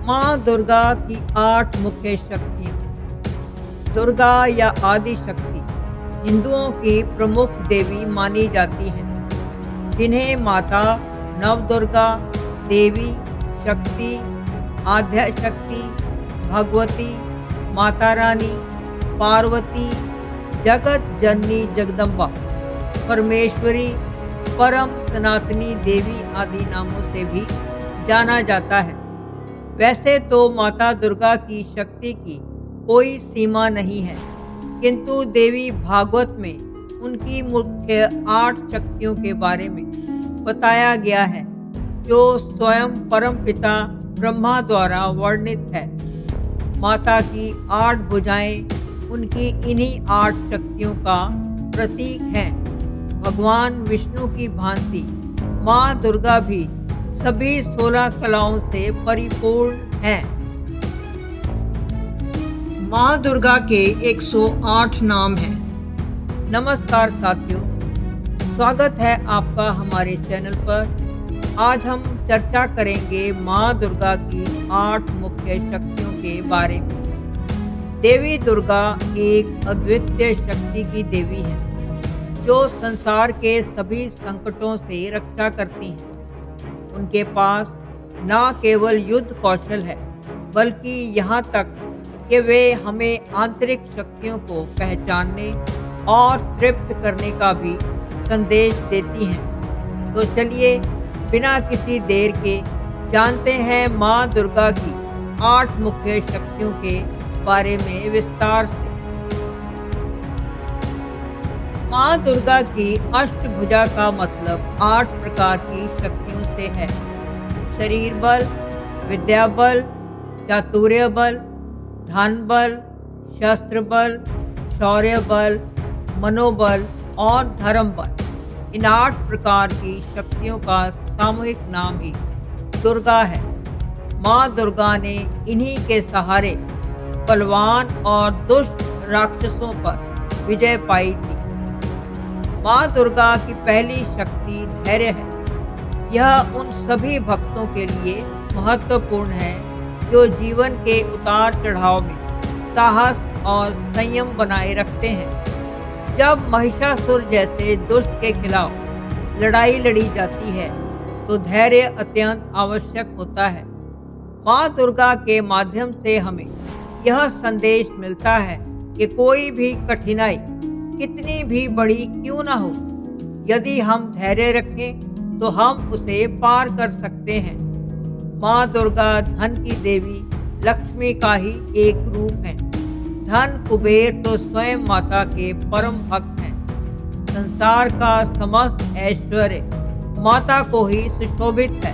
माँ दुर्गा की 8 मुख्य शक्तियाँ। दुर्गा या आदि शक्ति हिंदुओं की प्रमुख देवी मानी जाती हैं, जिन्हें माता नवदुर्गा, देवी शक्ति, आद्या शक्ति, भगवती, माता रानी, पार्वती, जगत जननी जगदम्बा, परमेश्वरी, परम सनातनी देवी आदि नामों से भी जाना जाता है। वैसे तो माता दुर्गा की शक्ति की कोई सीमा नहीं है, किंतु देवी भागवत में उनकी मुख्य 8 शक्तियों के बारे में बताया गया है, जो स्वयं परमपिता ब्रह्मा द्वारा वर्णित है। माता की 8 भुजाएं उनकी इन्हीं 8 शक्तियों का प्रतीक हैं। भगवान विष्णु की भांति माँ दुर्गा भी सभी 16 कलाओं से परिपूर्ण हैं। माँ दुर्गा के 108 नाम हैं। नमस्कार साथियों, स्वागत है आपका हमारे चैनल पर। आज हम चर्चा करेंगे माँ दुर्गा की 8 मुख्य शक्तियों के बारे में। देवी दुर्गा एक अद्वितीय शक्ति की देवी है, जो संसार के सभी संकटों से रक्षा करती हैं। उनके पास न केवल युद्ध कौशल है, बल्कि यहाँ तक कि वे हमें आंतरिक शक्तियों को पहचानने और तृप्त करने का भी संदेश देती हैं। तो चलिए बिना किसी देर के जानते हैं माँ दुर्गा की 8 मुख्य शक्तियों के बारे में विस्तार से। माँ दुर्गा की अष्टभुजा का मतलब 8 प्रकार की शक्तियों से है। शरीर बल, विद्या बल, चातुर्य बल, धन बल, शस्त्र बल, शौर्य बल, मनोबल और धर्म बल। इन 8 प्रकार की शक्तियों का सामूहिक नाम ही दुर्गा है। माँ दुर्गा ने इन्हीं के सहारे बलवान और दुष्ट राक्षसों पर विजय पाई थी। माँ दुर्गा की पहली शक्ति धैर्य है। यह उन सभी भक्तों के लिए महत्वपूर्ण है जो जीवन के उतार चढ़ाव में साहस और संयम बनाए रखते हैं। जब महिषासुर जैसे दुष्ट के खिलाफ लड़ाई लड़ी जाती है, तो धैर्य अत्यंत आवश्यक होता है। माँ दुर्गा के माध्यम से हमें यह संदेश मिलता है कि कोई भी कठिनाई कितनी भी बड़ी क्यों न हो, यदि हम धैर्य रखें तो हम उसे पार कर सकते हैं। माँ दुर्गा धन की देवी लक्ष्मी का ही एक रूप है। धन कुबेर तो स्वयं माता के परम भक्त हैं। संसार का समस्त ऐश्वर्य माता को ही सुशोभित है।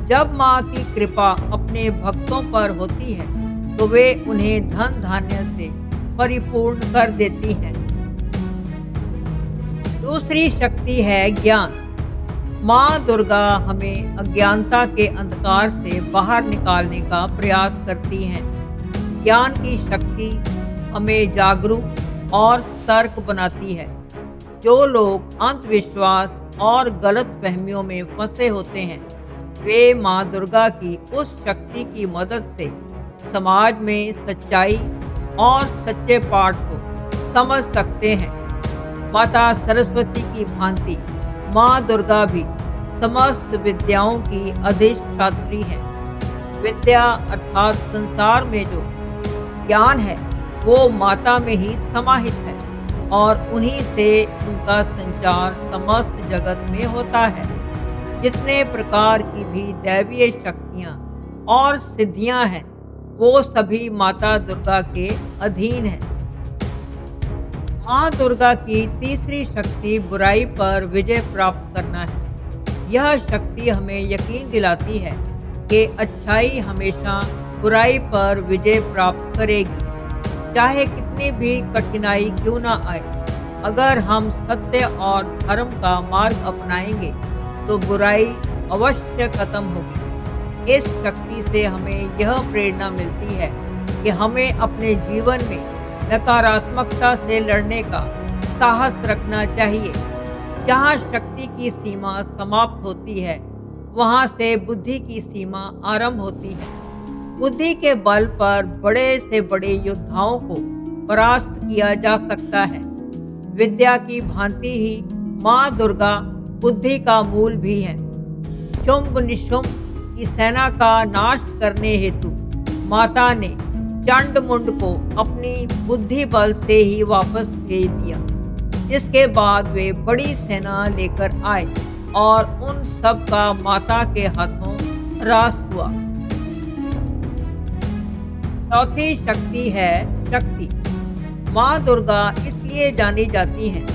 जब माँ की कृपा अपने भक्तों पर होती है, तो वे उन्हें धन धान्य से परिपूर्ण कर देती हैं। दूसरी शक्ति है ज्ञान। माँ दुर्गा हमें अज्ञानता के अंधकार से बाहर निकालने का प्रयास करती हैं। ज्ञान की शक्ति हमें जागरूक और सतर्क बनाती है। जो लोग अंधविश्वास और गलत फहमियों में फंसे होते हैं, वे माँ दुर्गा की उस शक्ति की मदद से समाज में सच्चाई और सच्चे पाठ को समझ सकते हैं। माता सरस्वती की भांति माँ दुर्गा भी समस्त विद्याओं की अधिष्ठात्री है। विद्या अर्थात संसार में जो ज्ञान है, वो माता में ही समाहित है और उन्हीं से उनका संचार समस्त जगत में होता है। जितने प्रकार की भी दैवीय शक्तियाँ और सिद्धियाँ हैं, वो सभी माता दुर्गा के अधीन हैं। माँ दुर्गा की तीसरी शक्ति बुराई पर विजय प्राप्त करना है। यह शक्ति हमें यकीन दिलाती है कि अच्छाई हमेशा बुराई पर विजय प्राप्त करेगी, चाहे कितनी भी कठिनाई क्यों ना आए। अगर हम सत्य और धर्म का मार्ग अपनाएंगे, तो बुराई अवश्य खत्म होगी। इस शक्ति से हमें यह प्रेरणा मिलती है कि हमें अपने जीवन में नकारात्मकता से लड़ने का साहस रखना चाहिए। जहाँ शक्ति की सीमा समाप्त होती है, वहाँ से बुद्धि की सीमा आरंभ होती है। बुद्धि के बल पर बड़े से बड़े योद्धाओं को परास्त किया जा सकता है। विद्या की भांति ही माँ दुर्गा बुद्धि का मूल भी है। शुंभ निशुंभ की सेना का नाश करने हेतु माता ने चंड मुंड को अपनी बुद्धि बल से ही वापस भेज दिया। इसके बाद वे बड़ी सेना लेकर आए और उन सब का माता के हाथों ह्रास हुआ। चौथी शक्ति है शक्ति। माँ दुर्गा इसलिए जानी जाती हैं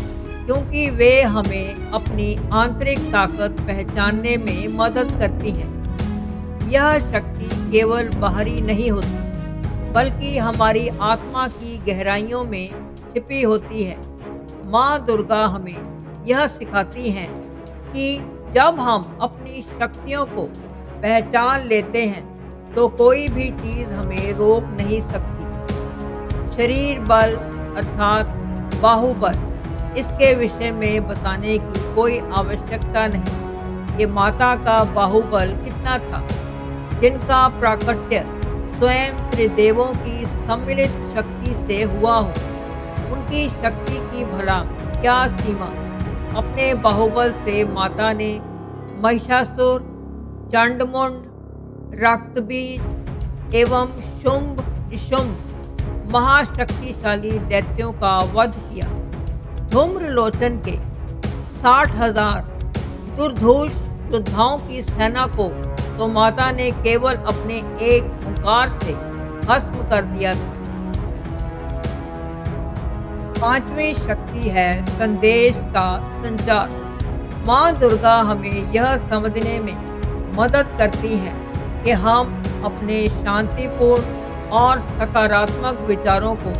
क्योंकि वे हमें अपनी आंतरिक ताकत पहचानने में मदद करती हैं। यह शक्ति केवल बाहरी नहीं होती बल्कि हमारी आत्मा की गहराइयों में छिपी होती है। माँ दुर्गा हमें यह सिखाती हैं कि जब हम अपनी शक्तियों को पहचान लेते हैं तो कोई भी चीज़ हमें रोक नहीं सकती। शरीर बल अर्थात बाहुबल, इसके विषय में बताने की कोई आवश्यकता नहीं कि माता का बाहुबल कितना था, जिनका प्राकट्य स्वयं त्रिदेवों की सम्मिलित शक्ति से हुआ हो। उनकी शक्ति की भला क्या सीमा। अपने बाहुबल से माता ने महिषासुर, चंडमुंड, रक्तबीज एवं शुंभ निशुंभ महाशक्तिशाली दैत्यों का वध किया। धूम्रलोचन के 60,000 दुर्धोष योद्धाओं की सेना को तो माता ने केवल अपने एक हुंकार से भस्म कर दिया था। पांचवी शक्ति है संदेश का संचार। माँ दुर्गा हमें यह समझने में मदद करती है कि हम अपने शांतिपूर्ण और सकारात्मक विचारों को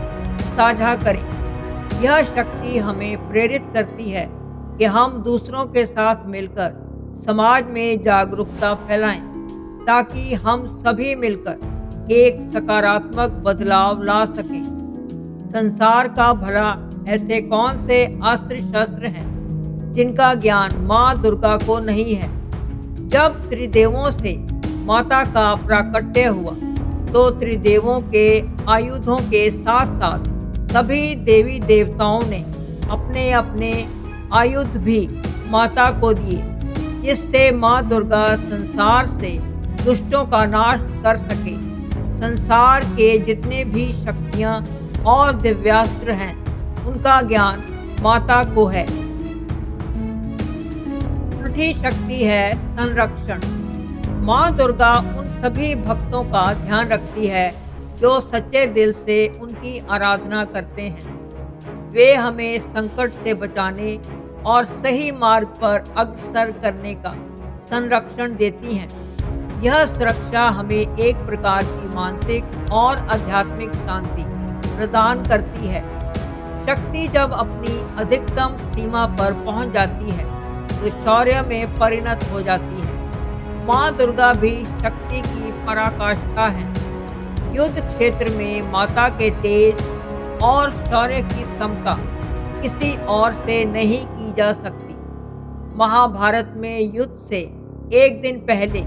साझा करें। यह शक्ति हमें प्रेरित करती है कि हम दूसरों के साथ मिलकर समाज में जागरूकता फैलाएं, ताकि हम सभी मिलकर एक सकारात्मक बदलाव ला सकें। संसार का भला ऐसे कौन से अस्त्र शस्त्र हैं जिनका ज्ञान माँ दुर्गा को नहीं है। जब त्रिदेवों से माता का प्राकट्य हुआ तो त्रिदेवों के आयुधों के साथ साथ सभी देवी देवताओं ने अपने अपने आयुध भी माता को दिए, जिससे माँ दुर्गा संसार से दुष्टों का नाश कर सके। संसार के जितने भी शक्तियाँ और दिव्यास्त्र हैं उनका ज्ञान माता को है। छठी शक्ति है संरक्षण। माँ दुर्गा उन सभी भक्तों का ध्यान रखती है जो सच्चे दिल से उनकी आराधना करते हैं। वे हमें संकट से बचाने और सही मार्ग पर अग्रसर करने का संरक्षण देती हैं। यह सुरक्षा हमें एक प्रकार की मानसिक और आध्यात्मिक शांति प्रदान करती है। शक्ति जब अपनी अधिकतम सीमा पर पहुंच जाती है तो शौर्य में परिणत हो जाती है। माँ दुर्गा भी शक्ति की पराकाष्ठा है। युद्ध क्षेत्र में माता के तेज और शौर्य की समता किसी और से नहीं की जा सकती। महाभारत में युद्ध से एक दिन पहले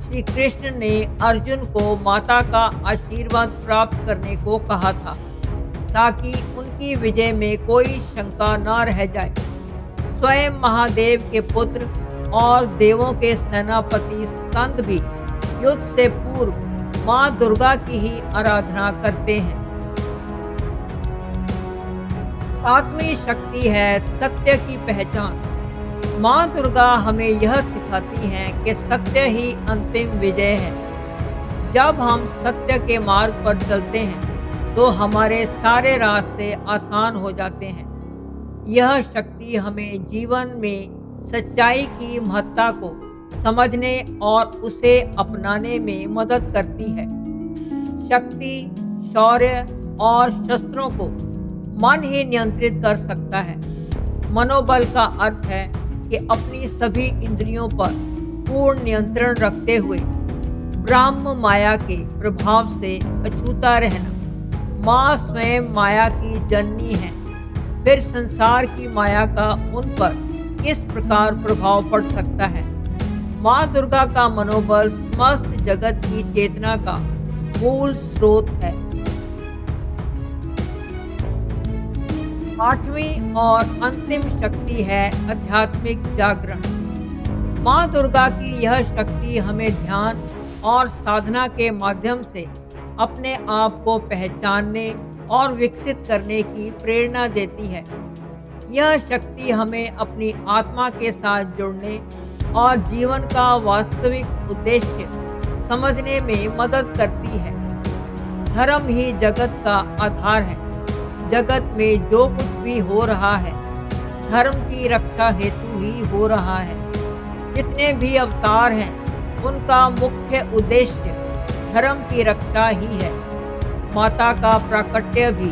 श्री कृष्ण ने अर्जुन को माता का आशीर्वाद प्राप्त करने को कहा था, ताकि उनकी विजय में कोई शंका न रह जाए। स्वयं महादेव के पुत्र और देवों के सेनापति स्कंद भी युद्ध से पूर्व माँ दुर्गा की ही आराधना करते हैं। सातवीं शक्ति है सत्य की पहचान। माँ दुर्गा हमें यह सिखाती हैं कि सत्य ही अंतिम विजय है। जब हम सत्य के मार्ग पर चलते हैं तो हमारे सारे रास्ते आसान हो जाते हैं। यह शक्ति हमें जीवन में सच्चाई की महत्ता को समझने और उसे अपनाने में मदद करती है। शक्ति, शौर्य और शस्त्रों को मन ही नियंत्रित कर सकता है। मनोबल का अर्थ है कि अपनी सभी इंद्रियों पर पूर्ण नियंत्रण रखते हुए ब्रह्म माया के प्रभाव से अछूता रहना। माँ स्वयं माया की जननी है, फिर संसार की माया का उन पर किस प्रकार प्रभाव पड़ सकता है। माँ दुर्गा का मनोबल समस्त जगत की चेतना का मूल स्रोत है। 8वीं और अंतिम शक्ति है आध्यात्मिक जागरण। माँ दुर्गा की यह शक्ति हमें ध्यान और साधना के माध्यम से अपने आप को पहचानने और विकसित करने की प्रेरणा देती है। यह शक्ति हमें अपनी आत्मा के साथ जुड़ने और जीवन का वास्तविक उद्देश्य समझने में मदद करती है। धर्म ही जगत का आधार है। जगत में जो कुछ भी हो रहा है, धर्म की रक्षा हेतु ही हो रहा है। जितने भी अवतार हैं, उनका मुख्य उद्देश्य धर्म की रक्षा ही है। माता का प्राकट्य भी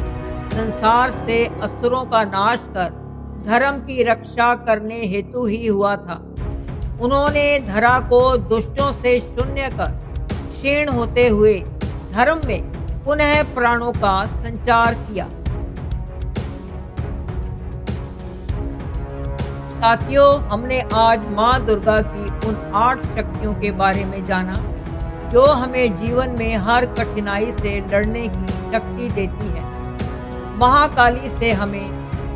संसार से असुरों का नाश कर धर्म की रक्षा करने हेतु ही हुआ था। उन्होंने धरा को दुष्टों से शून्य कर क्षीण होते हुए धर्म में पुनः प्राणों का संचार किया। साथियों, हमने आज माँ दुर्गा की उन 8 शक्तियों के बारे में जाना जो हमें जीवन में हर कठिनाई से लड़ने की शक्ति देती है। महाकाली से हमें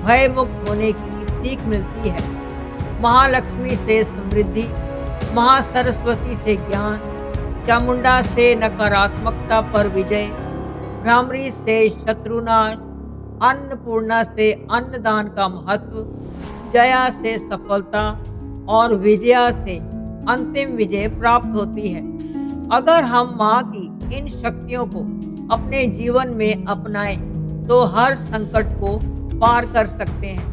भय मुक्त होने की सीख मिलती है। महालक्ष्मी से समृद्धि, महासरस्वती से ज्ञान, चामुंडा से नकारात्मकता पर विजय, भ्रामरी से शत्रुनाश, अन्नपूर्णा से अन्नदान का महत्व, जया से सफलता और विजया से अंतिम विजय प्राप्त होती है। अगर हम माँ की इन शक्तियों को अपने जीवन में अपनाएं तो हर संकट को पार कर सकते हैं।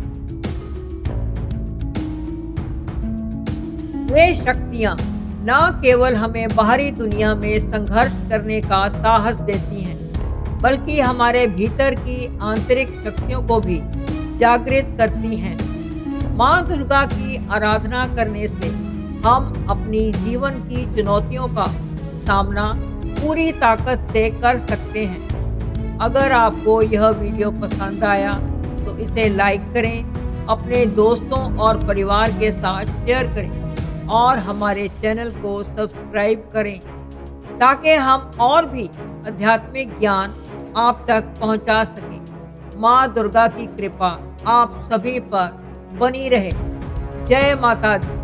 वे शक्तियाँ न केवल हमें बाहरी दुनिया में संघर्ष करने का साहस देती हैं, बल्कि हमारे भीतर की आंतरिक शक्तियों को भी जागृत करती हैं। माँ दुर्गा की आराधना करने से हम अपनी जीवन की चुनौतियों का सामना पूरी ताकत से कर सकते हैं। अगर आपको यह वीडियो पसंद आया तो इसे लाइक करें, अपने दोस्तों और परिवार के साथ शेयर करें और हमारे चैनल को सब्सक्राइब करें ताकि हम और भी आध्यात्मिक ज्ञान आप तक पहुंचा सकें। माँ दुर्गा की कृपा आप सभी पर बनी रहे। जय माता दी।